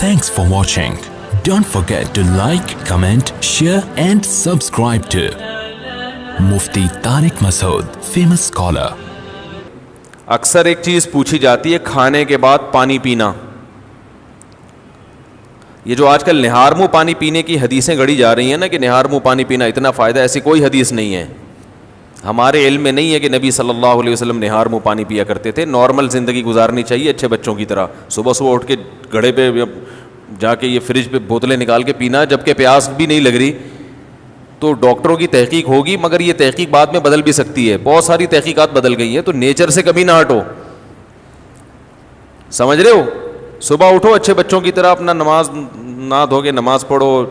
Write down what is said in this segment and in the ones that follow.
Thanks for watching. Don't forget to like, comment, share and subscribe to Mufti Tariq Masood, famous scholar. اکثر ایک چیز پوچھی جاتی ہے کھانے کے بعد پانی پینا. یہ جو آج کل نہار منہ پانی پینے کی حدیثیں گڑھی جا رہی ہیں نا کہ نہار منہ پانی پینا اتنا فائدہ، ایسی کوئی حدیث نہیں ہے. ہمارے علم میں نہیں ہے کہ نبی صلی اللہ علیہ وسلم نہار منہ پانی پیا کرتے تھے. نارمل زندگی گزارنی چاہیے اچھے بچوں کی طرح. صبح صبح اٹھ کے گھڑے پہ جا کے یہ فریج پہ بوتلیں نکال کے پینا جبکہ پیاس بھی نہیں لگ رہی. تو ڈاکٹروں کی تحقیق ہوگی مگر یہ تحقیق بعد میں بدل بھی سکتی ہے. بہت ساری تحقیقات بدل گئی ہیں. تو نیچر سے کبھی نہ ہٹو. سمجھ رہے ہو؟ صبح اٹھو اچھے بچوں کی طرح، اپنا نماز نہ دھو کے نماز پڑھو.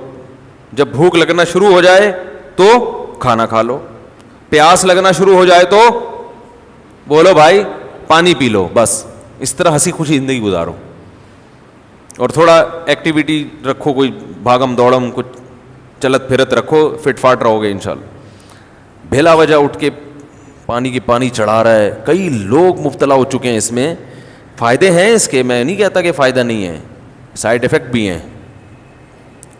جب بھوک لگنا شروع ہو جائے تو کھانا کھا لو. پیاس لگنا شروع ہو جائے تو بولو بھائی پانی پی لو. بس اس طرح ہنسی خوشی زندگی گزارو اور تھوڑا ایکٹیویٹی رکھو، کوئی بھاگم دوڑم، کچھ چلت پھرت رکھو، فٹ فاٹ رہو گے انشاءاللہ. بھلا وجہ اٹھ کے پانی چڑھا رہا ہے. کئی لوگ مبتلا ہو چکے ہیں اس میں. فائدے ہیں اس کے، میں نہیں کہتا کہ فائدہ نہیں ہے، سائیڈ افیکٹ بھی ہیں.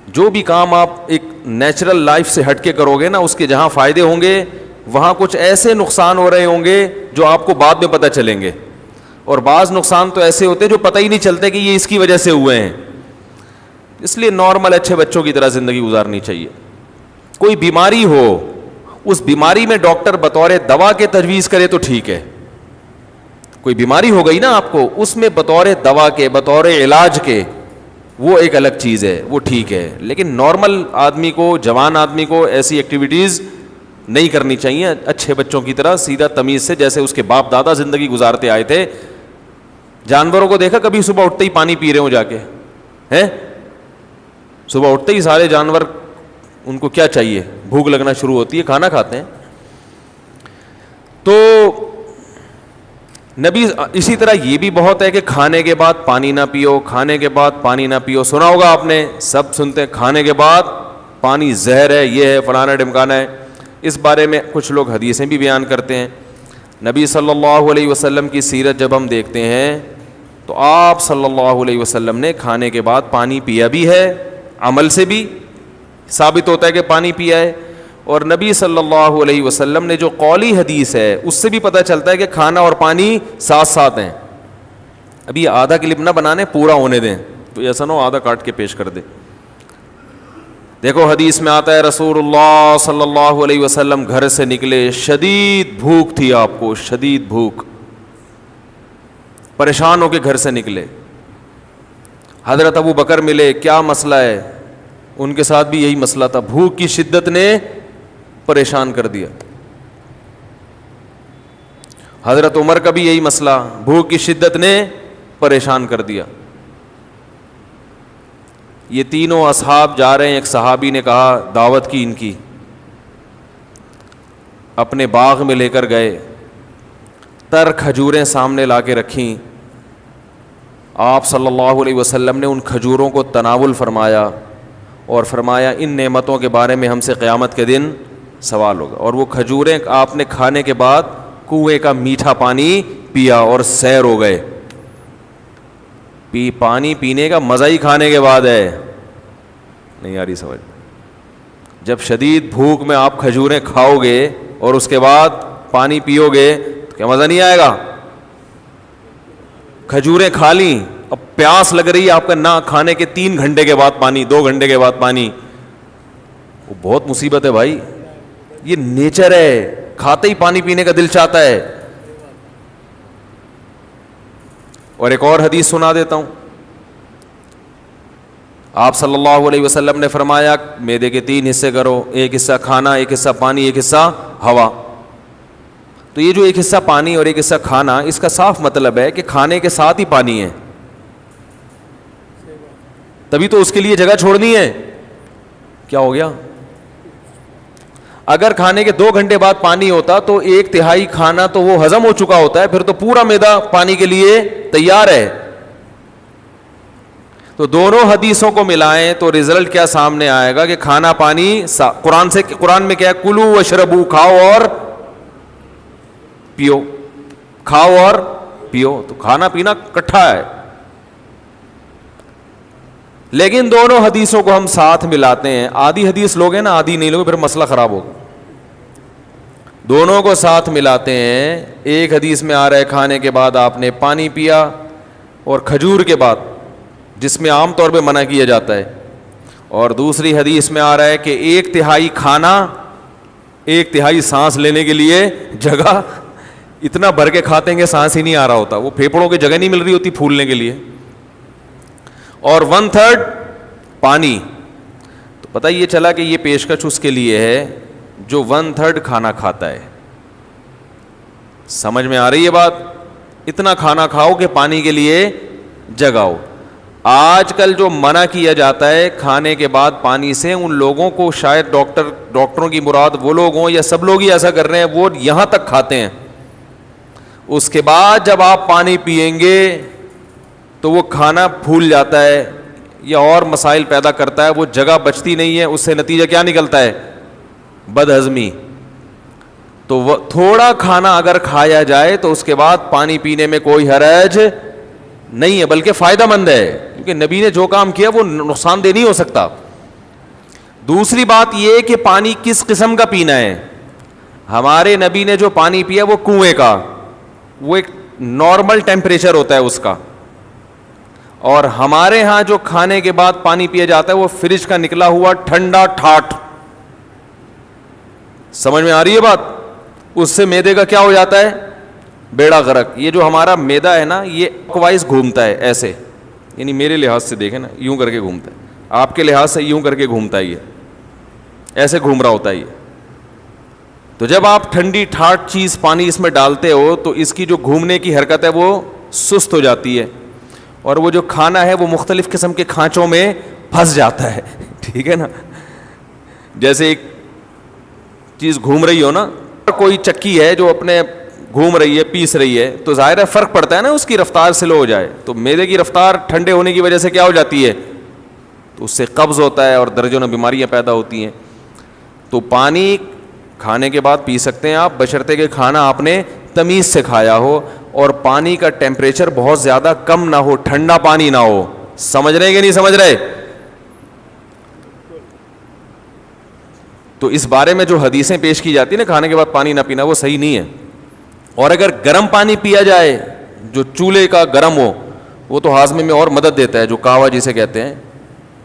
جو بھی کام آپ ایک نیچرل لائف سے ہٹ کے کرو گے نا، اس کے جہاں فائدے ہوں گے وہاں کچھ ایسے نقصان ہو رہے ہوں گے جو آپ کو بعد میں پتہ چلیں گے. اور بعض نقصان تو ایسے ہوتے ہیں جو پتہ ہی نہیں چلتے کہ یہ اس کی وجہ سے ہوئے ہیں. اس لیے نارمل اچھے بچوں کی طرح زندگی گزارنی چاہیے. کوئی بیماری ہو، اس بیماری میں ڈاکٹر بطور دوا کے تجویز کرے تو ٹھیک ہے. کوئی بیماری ہو گئی نا آپ کو، اس میں بطور دوا کے، بطور علاج کے، وہ ایک الگ چیز ہے، وہ ٹھیک ہے. لیکن نارمل آدمی کو، جوان آدمی کو ایسی ایکٹیویٹیز نہیں کرنی چاہیے. اچھے بچوں کی طرح سیدھا تمیز سے، جیسے اس کے باپ دادا زندگی گزارتے آئے تھے. جانوروں کو دیکھا کبھی صبح اٹھتے ہی پانی پی رہے ہوں جا کے؟ ہیں صبح اٹھتے ہی سارے جانور، ان کو کیا چاہیے؟ بھوک لگنا شروع ہوتی ہے، کھانا کھاتے ہیں. تو نبی اسی طرح یہ بھی بہت ہے کہ کھانے کے بعد پانی نہ پیو، کھانے کے بعد پانی نہ پیو. سنا ہوگا آپ نے، سب سنتے ہیں کھانے کے بعد پانی زہر ہے، یہ ہے فلانا ڈمکانا ہے. اس بارے میں کچھ لوگ حدیثیں بھی بیان کرتے ہیں. نبی صلی اللہ علیہ وسلم کی سیرت جب ہم دیکھتے ہیں تو آپ صلی اللہ علیہ وسلم نے کھانے کے بعد پانی پیا بھی ہے. عمل سے بھی ثابت ہوتا ہے کہ پانی پیا ہے. اور نبی صلی اللہ علیہ وسلم نے جو قولی حدیث ہے اس سے بھی پتہ چلتا ہے کہ کھانا اور پانی ساتھ ساتھ ہیں. ابھی آدھا کلپ نہ بنانے، پورا ہونے دیں، تو ایسا نہ ہو آدھا کاٹ کے پیش کر دے. دیکھو حدیث میں آتا ہے رسول اللہ صلی اللہ علیہ وسلم گھر سے نکلے، شدید بھوک تھی آپ کو، شدید بھوک، پریشان ہو کے گھر سے نکلے. حضرت ابو بکر ملے، کیا مسئلہ ہے؟ ان کے ساتھ بھی یہی مسئلہ تھا، بھوک کی شدت نے پریشان کر دیا. حضرت عمر کا بھی یہی مسئلہ، بھوک کی شدت نے پریشان کر دیا. یہ تینوں اصحاب جا رہے ہیں. ایک صحابی نے کہا، دعوت کی ان کی، اپنے باغ میں لے کر گئے، تر کھجوریں سامنے لا کے رکھیں. آپ صلی اللہ علیہ وسلم نے ان کھجوروں کو تناول فرمایا اور فرمایا ان نعمتوں کے بارے میں ہم سے قیامت کے دن سوال ہوگا. اور وہ کھجوریں آپ نے کھانے کے بعد کنویں کا میٹھا پانی پیا اور سیر ہو گئے. پانی پینے کا مزہ ہی کھانے کے بعد ہے. نہیں آ رہی سمجھ؟ جب شدید بھوک میں آپ کھجوریں کھاؤ گے اور اس کے بعد پانی پیو گے تو کیا مزہ نہیں آئے گا؟ کھجوریں کھا لیں، اب پیاس لگ رہی ہے آپ کا، نہ کھانے کے 3 گھنٹے کے بعد پانی، 2 گھنٹے کے بعد پانی، وہ بہت مصیبت ہے بھائی. یہ نیچر ہے، کھاتے ہی پانی پینے کا دل چاہتا ہے. اور ایک اور حدیث سنا دیتا ہوں. آپ صلی اللہ علیہ وسلم نے فرمایا معدے کے 3 حصے کرو، ایک حصہ کھانا، ایک حصہ پانی، ایک حصہ ہوا. تو یہ جو ایک حصہ پانی اور ایک حصہ کھانا، اس کا صاف مطلب ہے کہ کھانے کے ساتھ ہی پانی ہے، تبھی تو اس کے لیے جگہ چھوڑنی ہے. کیا ہو گیا؟ اگر کھانے کے 2 گھنٹے بعد پانی ہوتا تو 1/3 کھانا تو وہ ہضم ہو چکا ہوتا ہے، پھر تو پورا معدہ پانی کے لیے تیار ہے. تو دونوں حدیثوں کو ملائیں تو رزلٹ کیا سامنے آئے گا کہ کھانا پانی قرآن میں کیا ہے؟ کلو واشربو، کھاؤ اور پیو، کھاؤ اور پیو. تو کھانا پینا کٹھا ہے. لیکن دونوں حدیثوں کو ہم ساتھ ملاتے ہیں. آدھی حدیث لوگ ہیں نا, آدھی نہیں لوگ, پھر مسئلہ خراب ہوگا. دونوں کو ساتھ ملاتے ہیں. ایک حدیث میں آ رہا ہے کھانے کے بعد آپ نے پانی پیا, اور کھجور کے بعد, جس میں عام طور پہ منع کیا جاتا ہے. اور دوسری حدیث میں آ رہا ہے کہ 1/3 کھانا, 1/3 سانس لینے کے لیے جگہ. اتنا بھر کے کھاتے ہیں کہ سانس ہی نہیں آ رہا ہوتا, وہ پھیپھڑوں کی جگہ نہیں مل رہی ہوتی پھولنے کے لیے. اور 1/3 پانی. تو پتہ یہ چلا کہ یہ پیشکش اس کے لیے ہے جو 1/3 کھانا کھاتا ہے. سمجھ میں آ رہی ہے بات؟ اتنا کھانا کھاؤ کہ پانی کے لیے جگہ ہو. آج کل جو منع کیا جاتا ہے کھانے کے بعد پانی سے, ان لوگوں کو شاید ڈاکٹروں کی مراد وہ لوگ ہوں یا سب لوگ ہی ایسا کر رہے ہیں, وہ یہاں تک کھاتے ہیں. اس کے بعد جب آپ پانی پیئیں گے تو وہ کھانا پھول جاتا ہے یا اور مسائل پیدا کرتا ہے, وہ جگہ بچتی نہیں ہے. اس سے نتیجہ کیا نکلتا ہے؟ بد ہضمی. تو تھوڑا کھانا اگر کھایا جائے تو اس کے بعد پانی پینے میں کوئی حرج نہیں ہے, بلکہ فائدہ مند ہے, کیونکہ نبی نے جو کام کیا وہ نقصان دہ نہیں ہو سکتا. دوسری بات یہ کہ پانی کس قسم کا پینا ہے. ہمارے نبی نے جو پانی پیا وہ کنویں کا, وہ ایک نارمل ٹیمپریچر ہوتا ہے اس کا. اور ہمارے ہاں جو کھانے کے بعد پانی پیا جاتا ہے وہ فریج کا نکلا ہوا ٹھنڈا ٹھاٹ. سمجھ میں آ رہی ہے بات؟ اس سے معدے کا کیا ہو جاتا ہے؟ بیڑا غرق. یہ جو ہمارا معدہ ہے نا, یہ وائز گھومتا ہے ایسے, یعنی میرے لحاظ سے دیکھیں نا, یوں کر کے گھومتا ہے. آپ کے لحاظ سے یوں کر کے گھومتا ہے, یہ ایسے گھوم رہا ہوتا ہے یہ. تو جب آپ ٹھنڈی ٹھاٹ چیز پانی اس میں ڈالتے ہو تو اس کی جو گھومنے کی حرکت ہے وہ سست ہو جاتی ہے, اور وہ جو کھانا ہے وہ مختلف قسم کے کھانچوں میں پھنس جاتا ہے. ٹھیک ہے نا؟ جیسے ایک چیز گھوم رہی ہو نا, کوئی چکی ہے جو اپنے گھوم رہی ہے, پیس رہی ہے, تو ظاہر ہے فرق پڑتا ہے نا, اس کی رفتار سلو ہو جائے تو معدے کی رفتار ٹھنڈے ہونے کی وجہ سے کیا ہو جاتی ہے, تو اس سے قبض ہوتا ہے اور درجنوں بیماریاں پیدا ہوتی ہیں. تو پانی کھانے کے بعد پی سکتے ہیں آپ, بشرطے کہ کھانا آپ نے تمیز سے کھایا ہو اور پانی کا ٹیمپریچر بہت زیادہ کم نہ ہو, ٹھنڈا پانی نہ ہو. سمجھ رہے کہ نہیں سمجھ رہے؟ تو اس بارے میں جو حدیثیں پیش کی جاتی ہیں نا کھانے کے بعد پانی نہ پینا, وہ صحیح نہیں ہے. اور اگر گرم پانی پیا جائے جو چولہے کا گرم ہو, وہ تو ہاضمے میں اور مدد دیتا ہے, جو کہوا جسے کہتے ہیں,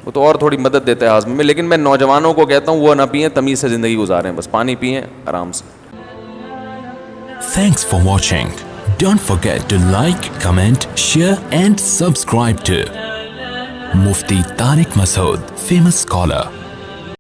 وہ تو اور تھوڑی مدد دیتا ہے ہاضمے میں. لیکن میں نوجوانوں کو کہتا ہوں وہ نہ پئیں, تمیز سے زندگی گزاریں, بس پانی پئیں آرام سے. Thanks for watching. Don't forget to like, comment, share and subscribe to Mufti Tariq Masood, famous scholar.